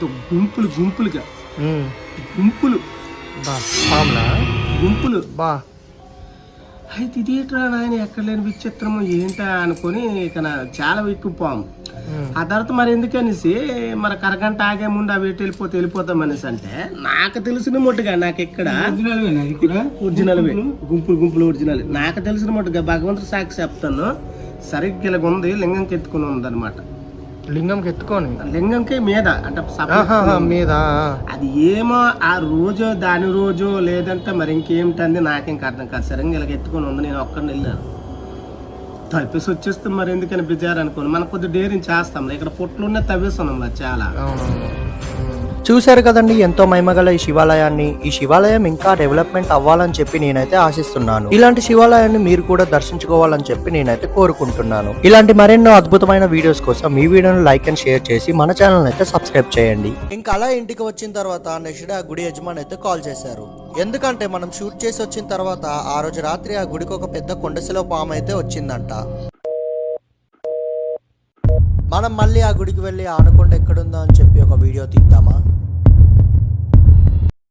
గుంపులు గుంపులుగా గుంపులు గుంపులు అయితే ఇదేట్రా నాయన ఎక్కడ లేని విచిత్రము ఏంటా అనుకుని ఇక చాలా ఎక్కువ పాము. ఆ తర్వాత మరి ఎందుకనేసి మరి అరగంట ఆగే ముందు అవి వెళ్ళిపోతాం అనేసి అంటే నాకు తెలిసిన మట్టుగా నాకు ఇక్కడ ఒరిజినల్ గుంపులు గుంపులు ఒరిజినల్ నాకు తెలిసిన మట్టుగా భగవంతుడు సాక్షి చెప్తాను. సరిగ్గా ఇలాగ ఉంది, లింగంకి ఎత్తుకుని ఉందన్నమాట. లింగంకి మీద అంటే మీద అది ఏమో ఆ రోజు దాని రోజు లేదంటే మరి ఇంకేమిటంది నాకేం అర్థం కాదు. సరిగ్గా ఇలాగ ఎత్తుకొని ఉంది. నేను ఒక్కడిని వెళ్ళాను తవ్వేసి వచ్చేస్తే మరి ఎందుకని బిజారు అనుకోని మనం కొద్దిగా డేరింగ్ చేస్తాం. ఇక్కడ పొట్లున్న తవ్వేస్తున్నాం చాలా. చూశారు కదండి ఎంతో మహిమగల ఈ శివాలయాన్ని. ఈ శివాలయం ఇంకా డెవలప్మెంట్ అవ్వాలని చెప్పి నేనైతే ఆశిస్తున్నాను. ఇలాంటి శివాలయాన్ని మీరు కూడా దర్శించుకోవాలని చెప్పి నేనైతే కోరుకుంటున్నాను. ఇలాంటి మరెన్నో అద్భుతమైన వీడియోస్ కోసం ఈ వీడియోను లైక్ అండ్ షేర్ చేసి మన ఛానల్ అయితే సబ్స్క్రైబ్ చేయండి. ఇంకా అలా ఇంటికి వచ్చిన తర్వాత నెక్స్ట్ డే ఆ గుడి యజమాని అయితే కాల్ చేశారు. ఎందుకంటే మనం షూట్ చేసి వచ్చిన తర్వాత ఆ రోజు రాత్రి ఆ గుడికి ఒక పెద్ద కొండశిలో పాము అయితే వచ్చిందంట. మనం మళ్ళీ ఆ గుడికి వెళ్ళి ఆనకొండ ఎక్కడుందో అని చెప్పి ఒక వీడియో తీద్దామా?